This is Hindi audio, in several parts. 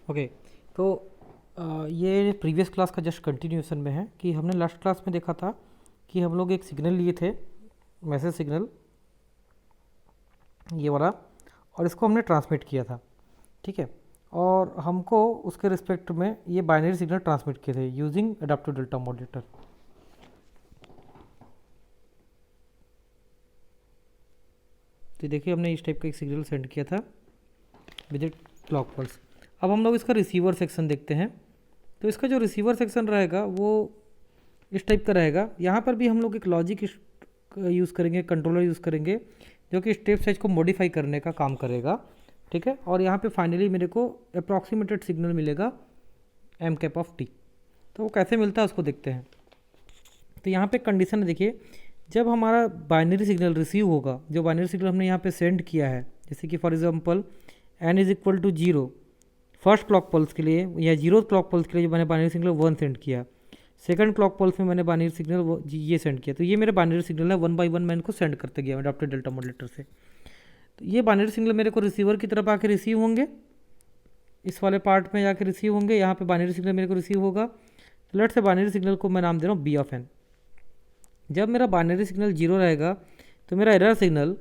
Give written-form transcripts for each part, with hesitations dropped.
ओके। तो ये प्रीवियस क्लास का जस्ट कंटिन्यूएशन में है कि हमने लास्ट क्लास में देखा था कि हम लोग एक सिग्नल लिए थे, मैसेज सिग्नल ये वाला, और इसको हमने ट्रांसमिट किया था, ठीक है। और हमको उसके रिस्पेक्ट में ये बाइनरी सिग्नल ट्रांसमिट किए थे यूजिंग एडाप्टिव डेल्टा मॉड्यूलेटर। तो देखिए हमने इस टाइप का एक सिग्नल सेंड किया था विद ए क्लॉक पल्स। अब हम लोग इसका रिसीवर सेक्शन देखते हैं। तो इसका जो रिसीवर सेक्शन रहेगा वो इस टाइप का रहेगा। यहाँ पर भी हम लोग एक लॉजिक यूज़ करेंगे, कंट्रोलर यूज़ करेंगे जो कि स्टेप साइज को मॉडिफाई करने का काम करेगा, ठीक है। और यहाँ पे फाइनली मेरे को अप्रॉक्सीमेटेड सिग्नल मिलेगा एम कैप ऑफ टी। तो वो कैसे मिलता है उसको देखते हैं। तो यहाँ पे कंडीशन देखिए, जब हमारा बाइनरी सिग्नल रिसीव होगा, जो बाइनरी सिग्नल हमने यहाँ पे सेंड किया है, जैसे कि for example n is equal to 0 first clock pulse के लिए, या जीरो क्लॉक पल्स के लिए जो मैंने बाइनरी सिग्नल 1 सेंड किया, सेकंड क्लॉक पल्स में मैंने बाइनरी सिग्नल ये सेंड किया। तो ये मेरे बाइनरी सिग्नल है, 1 बाई 1 मैं इनको सेंड करते गया एडाप्टिव डेल्टा मॉड्यूलेटर से। तो ये बाइनरी सिग्नल मेरे को रिसीवर की तरफ आके रिसीव होंगे, इस वाले पार्ट में जाके रिसीव होंगे। यहाँ पे बाइनरी सिग्नल मेरे को रिसीव होगा। तो लेट से बाइनरी सिग्नल को मैं नाम दे रहा हूँ बी ऑफ एन। जब मेरा बाइनरी सिग्नल जीरो रहेगा तो मेरा एरर सिग्नल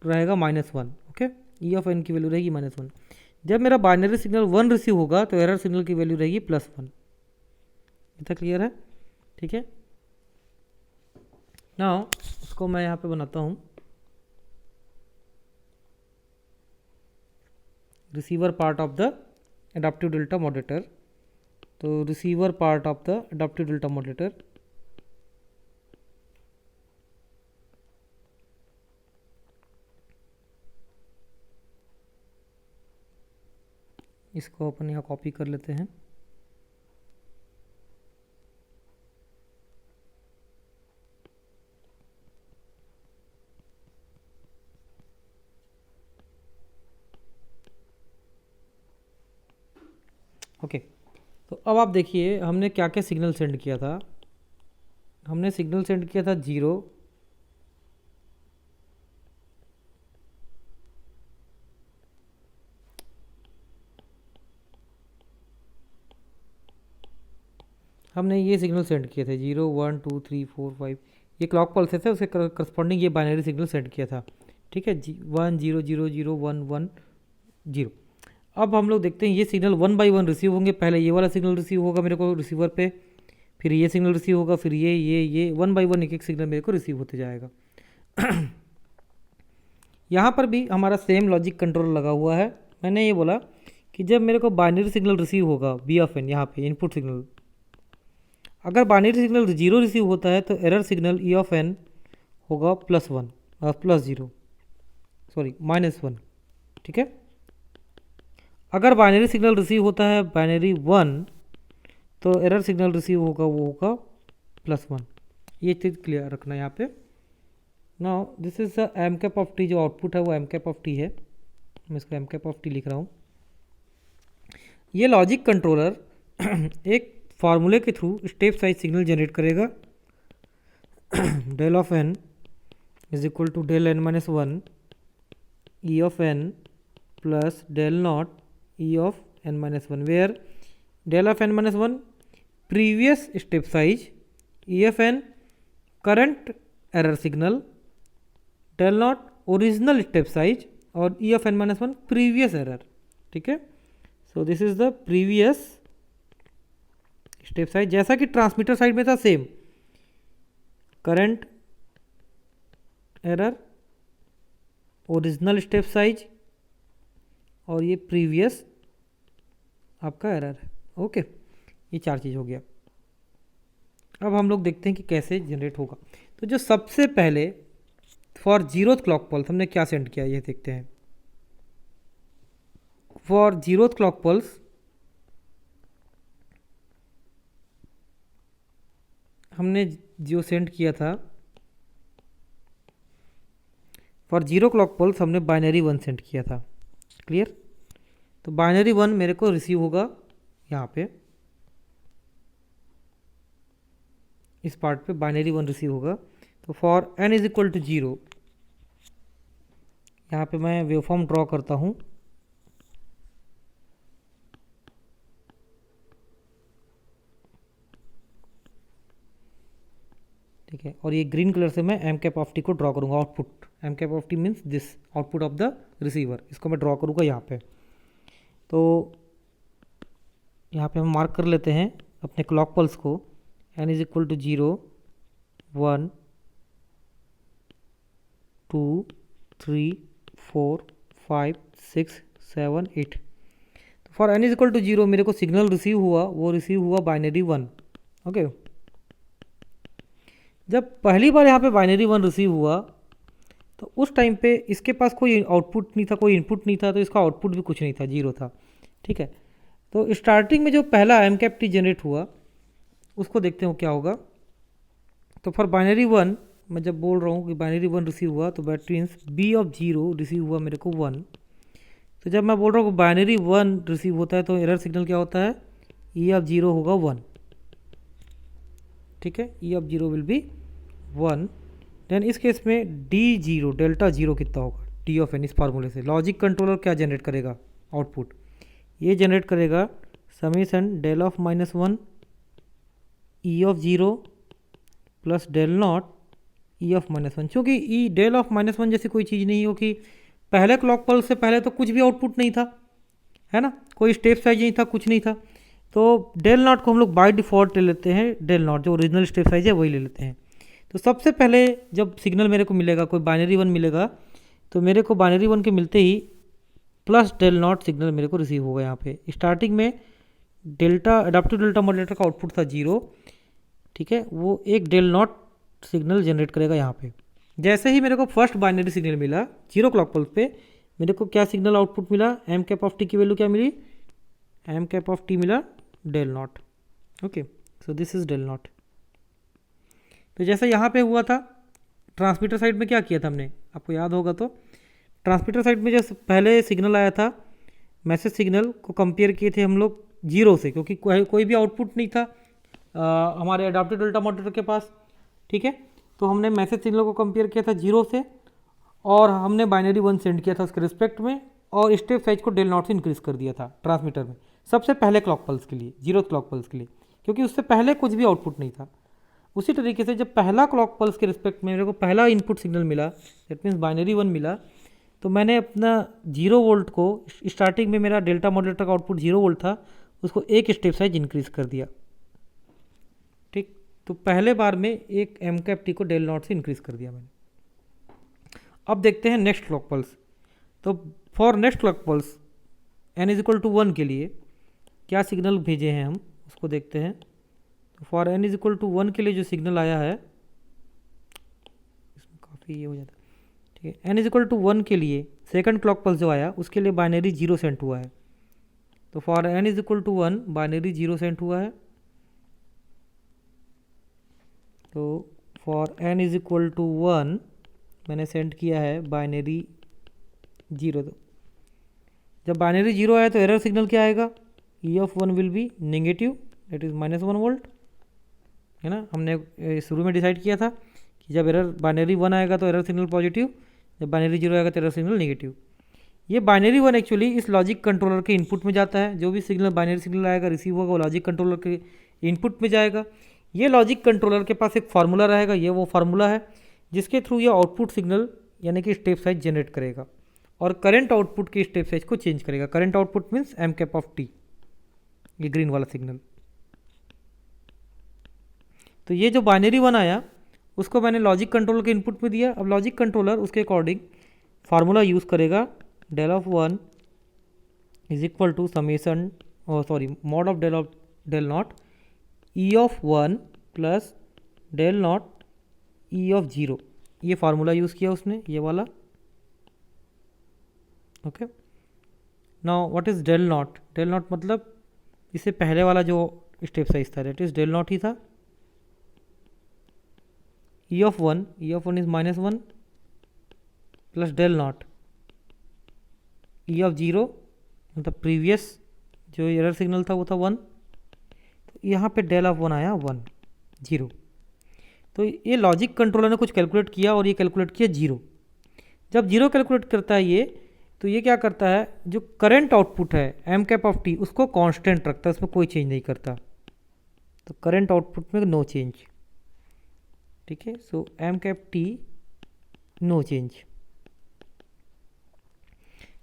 रहेगा -1, ओके। ई ऑफ एन की वैल्यू रहेगी -1। जब मेरा बाइनरी सिग्नल 1 रिसीव होगा तो एरर सिग्नल की वैल्यू रहेगी +1। इतना क्लियर है, ठीक है। नाउ इसको मैं यहाँ पे बनाता हूँ receiver part of the adaptive delta modulator. तो receiver part of the adaptive delta modulator, इसको अपन यहाँ कॉपी कर लेते हैं। ओके। तो अब आप देखिए हमने क्या क्या सिग्नल सेंड किया था। हमने सिग्नल सेंड किया था 0, हमने ये सिग्नल सेंड किए थे 0 1 2 3 4 5, ये क्लॉक पल्स थे, उसके करस्पॉन्डिंग ये बाइनरी सिग्नल सेंड किया था, ठीक है। 1 0 0 0 1 1 0। अब हम लोग देखते हैं ये सिग्नल 1 बाई 1 रिसीव होंगे। पहले ये वाला सिग्नल रिसीव होगा मेरे को रिसीवर पे, फिर ये सिग्नल रिसीव होगा, फिर ये 1 बाई 1 एक एक सिग्नल मेरे को रिसीव होते जाएगा। यहाँ पर भी हमारा सेम लॉजिक कंट्रोल लगा हुआ है। मैंने ये बोला कि जब मेरे को बाइनरी सिग्नल रिसीव होगा बी ऑफ एन, यहाँ पे इनपुट सिग्नल, अगर बाइनरी सिग्नल 0 रिसीव होता है तो error signal E of N होगा +1 +0, सॉरी -1, ठीक है। अगर बाइनरी सिग्नल रिसीव होता है बाइनरी 1 तो एरर सिग्नल रिसीव होगा वो होगा +1। ये चीज़ क्लियर रखना यहाँ पे। Now this is the M cap of T, जो आउटपुट है वो एम कैप ऑफ टी है, मैं इसको एम कैप ऑफ टी लिख रहा हूँ। ये लॉजिक कंट्रोलर एक फार्मूले के through step size signal generate करेगा। Del of N is equal to del N -1 E of N plus del not E of N -1, where del of N -1 previous step size, E of N current error signal, del naught original step size, और E of N -1 previous error, ठीक है। So this is the previous step size, जैसा कि ट्रांसमीटर साइड में था same, current error, original step size, और ये प्रीवियस आपका एरर है, ओके। ये 4 चीज़ हो गया। अब हम लोग देखते हैं कि कैसे जनरेट होगा। तो जो सबसे पहले फॉर 0th क्लॉक पल्स हमने क्या सेंड किया ये देखते हैं। फॉर 0th क्लॉक पल्स हमने जो सेंड किया था, फॉर 0 क्लॉक पल्स हमने बाइनरी 1 सेंड किया था, क्लियर। तो बाइनरी 1 मेरे को रिसीव होगा यहाँ पे, इस पार्ट पे बाइनरी 1 रिसीव होगा। तो for n is equal to 0, यहाँ पे मैं वेवफॉर्म ड्रॉ करता हूँ। ठीक है, और ये ग्रीन कलर से मैं एम कैप ऑफ टी को ड्रॉ करूँगा output. M cap of T means this output of the receiver, इसको मैं ड्रॉ करूँगा यहाँ पे। तो यहाँ पे हम मार्क कर लेते हैं अपने क्लॉक पल्स को, n इज इक्वल टू 0 1 2 3 4 5 6 7 8। तो for n is equal to 0 मेरे को सिग्नल रिसीव हुआ, वो रिसीव हुआ बाइनरी 1। ओके, जब पहली बार यहाँ पे बाइनरी 1 रिसीव हुआ तो उस टाइम पे इसके पास कोई आउटपुट नहीं था, कोई इनपुट नहीं था, तो इसका आउटपुट भी कुछ नहीं था, 0 था। ठीक है, तो स्टार्टिंग में जो पहला एम कैप टी जनरेट हुआ उसको देखते हो क्या होगा। तो फॉर बाइनरी 1 मैं जब बोल रहा हूँ कि बाइनरी 1 रिसीव हुआ तो that means B of 0 receive हुआ मेरे को 1। तो जब मैं बोल रहा हूँ कि बाइनरी 1 रिसीव होता है तो एरर सिग्नल क्या होता है, ई ऑफ 0 होगा 1। ठीक है, E of 0 will be 1। Then इस केस में डी 0 डेल्टा 0 कितना होगा, टी ऑफ एन। इस फार्मूले से लॉजिक कंट्रोलर क्या जनरेट करेगा, आउटपुट ये जनरेट करेगा summation del of -1 E of 0 plus del not E of -1। क्योंकि ई डेल ऑफ -1 जैसी कोई चीज़ नहीं हो कि पहले क्लॉक पल्स से पहले तो कुछ भी आउटपुट नहीं था, है ना, कोई स्टेप साइज नहीं था, कुछ नहीं था। तो डेल नॉट को हम लोग बाय डिफ़ॉल्ट ले लेते हैं, डेल नॉट जो ओरिजिनल स्टेप साइज है वही ले लेते हैं। तो सबसे पहले जब सिग्नल मेरे को मिलेगा, कोई बाइनरी 1 मिलेगा, तो मेरे को बाइनरी 1 के मिलते ही प्लस डेल नॉट सिग्नल मेरे को रिसीव होगा। यहाँ पे स्टार्टिंग में डेल्टा अडाप्टिव डेल्टा मॉड्यूलेटर का आउटपुट था 0। ठीक है, वो एक डेल नॉट सिग्नल जनरेट करेगा यहाँ पे। जैसे ही मेरे को फर्स्ट बाइनरी सिग्नल मिला 0 क्लॉक पल्स पे, मेरे को क्या सिग्नल आउटपुट मिला, एम कैप ऑफ टी की वैल्यू क्या मिली, एम कैप ऑफ टी मिला del not. Okay, so this is del not. तो जैसा यहाँ पे हुआ था, ट्रांसमीटर साइड में क्या किया था हमने, आपको याद होगा तो ट्रांसमीटर साइड में जो पहले सिग्नल आया था, मैसेज सिग्नल को कंपेयर किए थे हम लोग 0 से, क्योंकि कोई भी आउटपुट नहीं था हमारे अडाप्टिव डेल्टा मॉड्यूलेटर के पास। ठीक है, तो हमने मैसेज सिग्नल को कंपेयर किया था 0 से, और हमने बाइनरी 1 सेंड किया था उसके रिस्पेक्ट में, और स्टेप साइज को डेल नॉट से इंक्रीज कर दिया था ट्रांसमीटर में, सबसे पहले क्लॉक पल्स के लिए, 0th क्लॉक पल्स के लिए, क्योंकि उससे पहले कुछ भी आउटपुट नहीं था। उसी तरीके से जब पहला क्लॉक पल्स के रिस्पेक्ट में मेरे को पहला इनपुट सिग्नल मिला, दैट मीन्स बाइनरी 1 मिला, तो मैंने अपना 0 वोल्ट को, स्टार्टिंग में मेरा डेल्टा मॉड्यूलेटर का आउटपुट 0 वोल्ट था, उसको एक स्टेप साइज इंक्रीज कर दिया। ठीक, तो पहले बार में एक एम कैप टी को डेल नॉट से इंक्रीज कर दिया मैंने। अब देखते हैं नेक्स्ट क्लॉक पल्स। तो for next clock pulse n is equal to 1 के लिए क्या सिग्नल भेजे हैं हम, उसको देखते हैं। तो for n is equal to 1 के लिए जो सिग्नल आया है, इसमें काफ़ी ये हो जाता है। ठीक है, n इज इक्वल टू 1 के लिए सेकंड क्लॉक पल्स जो आया उसके लिए बाइनरी 0 सेंट हुआ है। तो for n is equal to 1 binary 0 sent हुआ है। तो for n is equal to 1 मैंने सेंड किया है बाइनरी 0। तो जब बाइनरी 0 आया तो एरर सिग्नल क्या आएगा, ई of 1 will be negative, that is -1 volt, है ना। हमने शुरू में डिसाइड किया था कि जब एरर बाइनरी 1 आएगा तो एरर सिग्नल पॉजिटिव, जब बाइनरी 0 आएगा तो एरर सिग्नल नेगेटिव। ये बाइनरी 1 एक्चुअली इस लॉजिक कंट्रोलर के इनपुट में जाता है। जो भी सिग्नल बाइनरी सिग्नल आएगा रिसीव होगा वो लॉजिक कंट्रोलर के इनपुट में जाएगा। ये लॉजिक कंट्रोलर के पास एक फार्मूला रहेगा, ये वो फार्मूला है जिसके थ्रू ये आउटपुट सिग्नल यानी कि स्टेप साइज जनरेट करेगा और करंट आउटपुट के स्टेप साइज को चेंज करेगा। Current output means M cap of T, ये ग्रीन वाला सिग्नल। तो ये जो बाइनरी 1 आया उसको मैंने लॉजिक कंट्रोलर के इनपुट में दिया। अब लॉजिक कंट्रोलर उसके अकॉर्डिंग फार्मूला यूज़ करेगा, del of 1 is equal to summation mod of del not E of 1 plus del not E of 0। ये फार्मूला यूज़ किया उसने, ये वाला। Okay, now what is del naught. Del naught मतलब इससे पहले वाला जो स्टेप साइज था दैट इज डेल नॉट ही था। E of 1 is -1 plus del not E of 0 मतलब प्रीवियस जो एरर सिग्नल था वो था 1, तो यहाँ पे डेल ऑफ 1 आया 1 0। तो ये लॉजिक कंट्रोलर ने कुछ कैलकुलेट किया और ये कैलकुलेट किया 0। जब 0 कैलकुलेट करता है ये, तो ये क्या करता है, जो करंट आउटपुट है एम कैप ऑफ टी उसको कांस्टेंट रखता है, उसमें कोई चेंज नहीं करता। तो करंट आउटपुट में नो चेंज। ठीक है। So M cap T no change.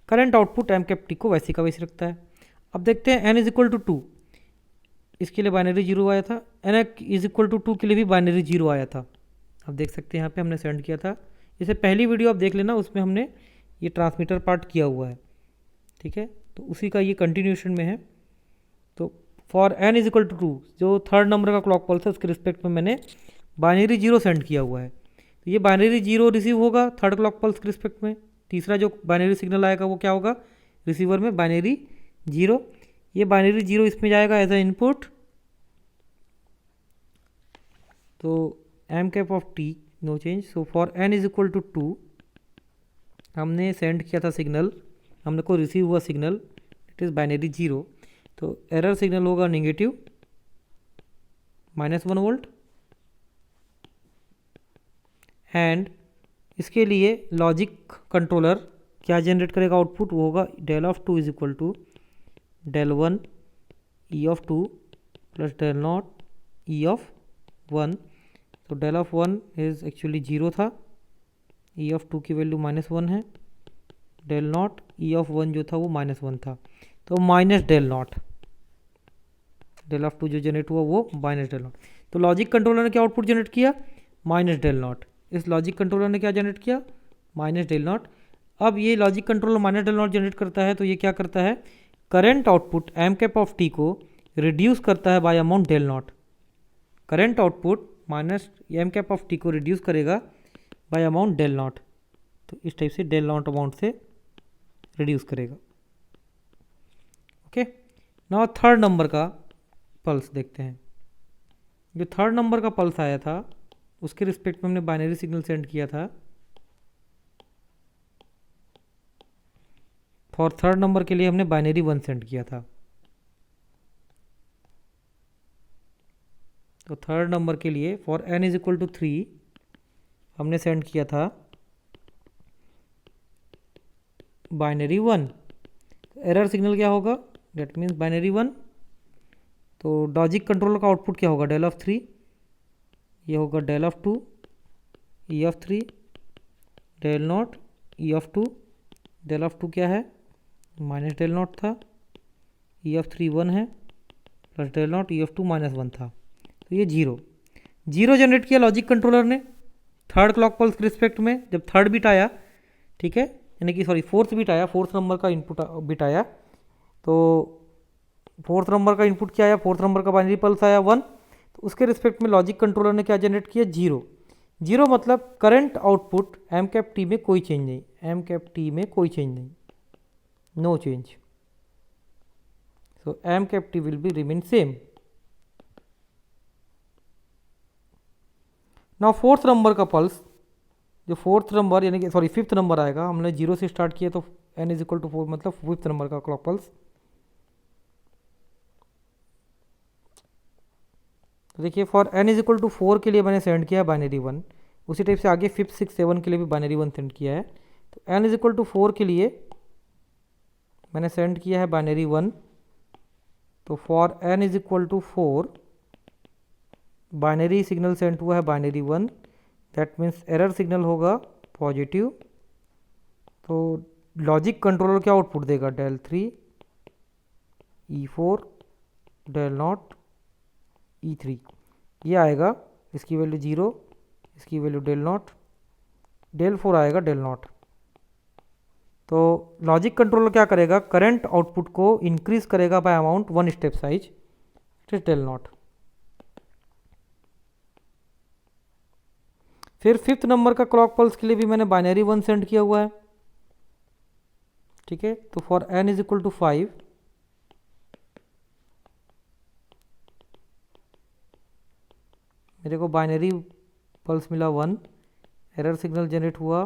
Current output M cap T को वैसी का वैसी रखता है। अब देखते हैं N is equal to two, इसके लिए बाइनरी जीरो आया था, N is equal to two के लिए भी बाइनरी जीरो आया था। अब देख सकते हैं यहाँ पे हमने सेंड किया था, जैसे पहली वीडियो आप देख लेना, उसमें हमने ये ट्रांसमीटर पार्ट किया हुआ है, ठीक है। तो उसी का ये कंटिन्यूशन में है। तो for N is equal to two, जो थर्ड नंबर का क्लॉक पल्स है उसके रिस्पेक्ट में मैंने बाइनरी जीरो सेंड किया हुआ है। तो ये बाइनरी जीरो रिसीव होगा थर्ड क्लॉक पल्स के रिस्पेक्ट में। तीसरा जो बाइनरी सिग्नल आएगा वो क्या होगा, रिसीवर में बाइनरी जीरो। ये बाइनरी जीरो इसमें जाएगा एज ए इनपुट। तो M cap of T no change. So for N is equal to two हमने सेंड किया था सिग्नल, हमने को रिसीव हुआ signal, it is binary zero. तो एरर सिग्नल होगा नेगेटिव -1 वोल्ट। एंड इसके लिए लॉजिक कंट्रोलर क्या जनरेट करेगा आउटपुट, वो होगा del of two is equal to del one E of to plus del not E of one. तो del of one is actually zero था, ई ऑफ टू की वैल्यू -1 है, del not E of one जो था वो -1 था। तो minus del naught, del of two जो जनरेट हुआ वो माइनस डेल नॉट। तो लॉजिक कंट्रोलर ने क्या आउटपुट जनरेट किया, माइनस डेल नॉट। इस लॉजिक कंट्रोलर ने क्या जनरेट किया, माइनस डेल नॉट। अब ये logic controller minus del not generate करता है, तो ये क्या करता है, current output M cap of T को रिड्यूस करता है by amount del not. Current output minus M cap of T को रिड्यूस करेगा बाय अमाउंट डेल नॉट। तो इस टाइप से डेल नॉट अमाउंट से रिड्यूस करेगा। ओके, नाउ थर्ड नंबर का पल्स देखते हैं। जो थर्ड नंबर का पल्स आया था उसके रिस्पेक्ट में हमने बाइनरी सिग्नल सेंड किया था। फॉर थर्ड नंबर के लिए हमने बाइनरी 1 सेंड किया था। तो थर्ड नंबर के लिए for n is equal to 3 हमने सेंड किया था बाइनरी 1। एरर सिग्नल क्या होगा, डेट मीन्स बाइनरी 1। तो लॉजिक कंट्रोलर का आउटपुट क्या होगा, डेल ऑफ 3, ये होगा del of 2 E of 3 del not E of 2। Del of 2 क्या है, माइनस डेल नॉट था, ई ऑफ 3 1 है, plus del not E of 2 -1 था। तो ये जीरो जनरेट किया लॉजिक कंट्रोलर ने थर्ड क्लॉक पल्स के रिस्पेक्ट में। जब थर्ड बिट आया, ठीक है, यानी कि सॉरी फोर्थ बिट आया, फोर्थ नंबर का इनपुट बिट आया, तो फोर्थ नंबर का इनपुट क्या आया, फोर्थ नंबर का बाइनरी पल्स आया 1। तो उसके रिस्पेक्ट में लॉजिक कंट्रोलर ने क्या जनरेट किया, जीरो मतलब current output M cap T में कोई चेंज नहीं, एम कैप टी में कोई चेंज नहीं, no change. So M cap T will be remain same. Now fourth number का पल्स, जो फोर्थ नंबर यानी कि सॉरी फिफ्थ नंबर आएगा, हमने जीरो से स्टार्ट किया तो n इज इक्वल टू 4 मतलब फिफ्थ नंबर का क्लॉक पल्स। तो देखिए for n is equal to 4 के लिए मैंने सेंड किया बाइनरी 1, उसी टाइप से आगे फिफ्थ 6 7 के लिए भी बाइनरी 1 सेंड किया है। तो n इज इक्वल टू 4 के लिए मैंने सेंड किया है बाइनरी 1। तो for n is equal to 4 binary signal send हुआ है binary 1, that means error signal होगा पॉजिटिव। तो लॉजिक कंट्रोलर क्या आउटपुट देगा, del 3 E4 del not E3 ये आएगा, इसकी वैल्यू 0, इसकी वैल्यू डेल नॉट, डेल 4 आएगा डेल नॉट। तो लॉजिक कंट्रोलर क्या करेगा, करंट आउटपुट को इंक्रीज करेगा by amount 1 step size, it is del not. फिर फिफ्थ नंबर का क्लॉक पल्स के लिए भी मैंने बाइनरी 1 सेंड किया हुआ है, ठीक है। तो for n is equal to 5 मेरे को बाइनरी पल्स मिला 1, एरर सिग्नल जनरेट हुआ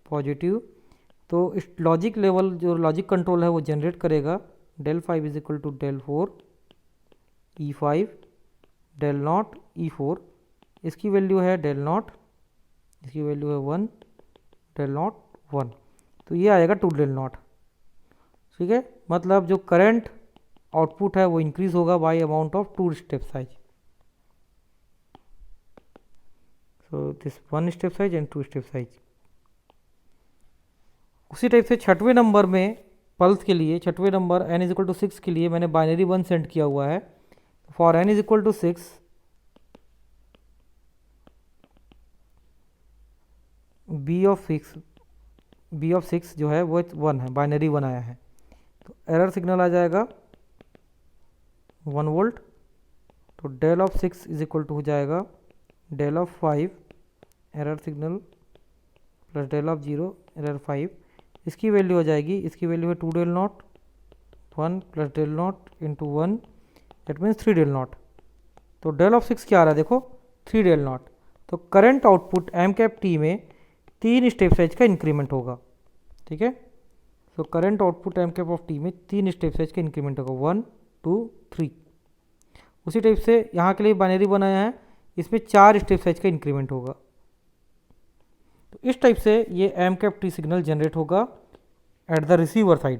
पॉजिटिव। तो इस लॉजिक लेवल जो लॉजिक कंट्रोल है वो जनरेट करेगा del 5 is equal to del 4 E5 del not E4, इसकी वैल्यू है डेल नॉट, इसकी वैल्यू है 1 डेल नॉट 1। तो ये आएगा 2 डेल नॉट, ठीक है। मतलब जो करंट आउटपुट है वो इंक्रीज होगा by amount of 2 step size. So this 1 step size and 2 step size. उसी टाइप से छठवें नंबर में पल्स के लिए, छठवें नंबर n इज इक्वल टू 6 के लिए मैंने बाइनरी 1 सेंड किया हुआ है। For n is equal to 6 b of 6 जो है वो 1 है, बाइनरी 1 आया है, तो एरर सिग्नल आ जाएगा 1 वोल्ट। तो del of 6 is equal to हो जाएगा del of 5 error signal plus del of 0 error 5। इसकी वैल्यू हो जाएगी, इसकी वैल्यू है 2 del not 1 plus del not into 1, that means 3 del not. तो डेल ऑफ 6 क्या आ रहा है देखो, 3 डेल नॉट। तो current output M cap T में 3 स्टेप साइज का इंक्रीमेंट होगा, ठीक है। तो current output M cap of T में 3 स्टेप साइज का इंक्रीमेंट होगा, 1 2 3। उसी टाइप से यहाँ के लिए बाइनरी बनाया है, इसमें 4 स्टेप साइज का इंक्रीमेंट होगा। तो इस टाइप से ये M cap T signal generate होगा एट द रिसीवर साइड,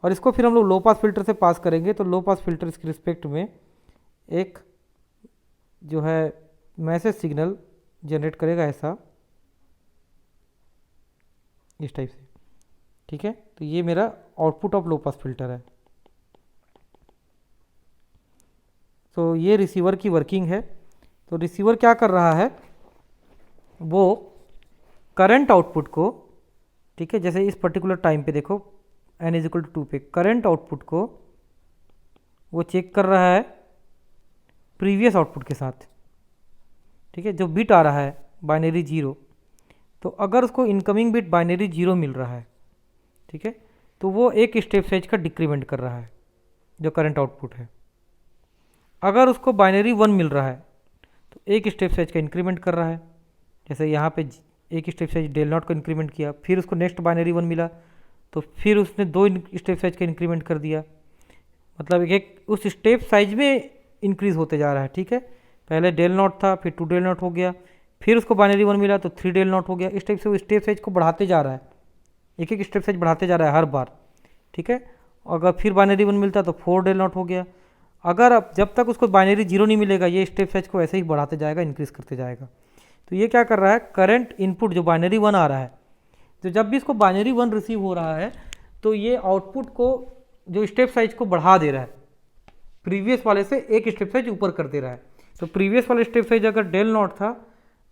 और इसको फिर हम लोग लो पास फिल्टर से पास करेंगे। तो लो पास फिल्टर इसके रिस्पेक्ट में एक जो है मैसेज सिग्नल जनरेट करेगा ऐसा, इस टाइप से, ठीक है। तो ये मेरा output of low pass filter है। तो ये रिसीवर की वर्किंग है। तो रिसीवर क्या कर रहा है, वो करंट आउटपुट को, ठीक है, जैसे इस पर्टिकुलर टाइम पे देखो n इज इक्वल टू 2 पे करंट आउटपुट को वो चेक कर रहा है प्रीवियस आउटपुट के साथ, ठीक है। जो बिट आ रहा है बाइनरी 0, तो अगर उसको इनकमिंग बिट बाइनरी 0 मिल रहा है, ठीक है, तो वो एक स्टेप साइज का डिक्रीमेंट कर रहा है जो करंट आउटपुट है। अगर उसको बाइनरी 1 मिल रहा है तो एक स्टेप साइज का इंक्रीमेंट कर रहा है। जैसे यहाँ पे एक स्टेप साइज डेल नॉट को इंक्रीमेंट किया, फिर उसको नेक्स्ट बाइनरी 1 मिला तो फिर उसने 2 स्टेप साइज का इंक्रीमेंट कर दिया, मतलब एक उस स्टेप साइज में इंक्रीज होते जा रहा है, ठीक है। पहले डेल नॉट था, फिर 2 डेल नॉट हो गया, फिर उसको बाइनरी 1 मिला तो 3 डेल नॉट हो गया। इस टाइप से वो स्टेप साइज को बढ़ाते जा रहा है, एक एक स्टेप साइज बढ़ाते जा रहा है हर बार, ठीक है। अगर फिर बाइनरी 1 मिलता तो 4 डेल नॉट हो गया। अगर अब जब तक उसको बाइनरी 0 नहीं मिलेगा, ये स्टेप साइज को ऐसे ही बढ़ाते जाएगा, इंक्रीज करते जाएगा। तो ये क्या कर रहा है, करंट इनपुट जो बाइनरी 1 आ रहा है, तो जब भी इसको बाइनरी 1 रिसीव हो रहा है तो ये आउटपुट को जो स्टेप साइज को बढ़ा दे रहा है, प्रीवियस वाले से एक स्टेप साइज ऊपर कर दे रहा है। तो प्रीवियस वाले स्टेप साइज अगर डेल नॉट था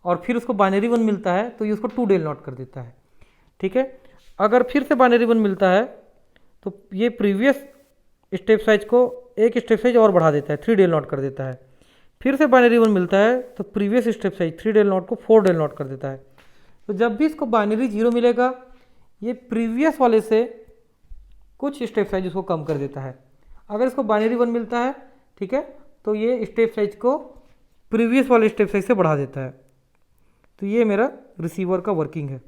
और फिर उसको बाइनरी 1 मिलता है तो ये उसको 2 डेल नॉट कर देता है, ठीक है। अगर फिर से बाइनरी 1 मिलता है तो ये प्रीवियस स्टेप साइज को एक स्टेप साइज और बढ़ा देता है, 3 डेल नॉट कर देता है। फिर से बाइनरी 1 मिलता है तो previous step size 3 del not को 4 डेल नॉट कर देता है। तो जब भी इसको बाइनरी 0 मिलेगा, ये प्रीवियस वाले से कुछ स्टेप साइज उसको कम कर देता है। अगर इसको बाइनरी 1 मिलता है, ठीक है, तो ये स्टेप साइज को प्रीवियस वाले स्टेप साइज से बढ़ा देता है। तो ये मेरा रिसीवर का वर्किंग है।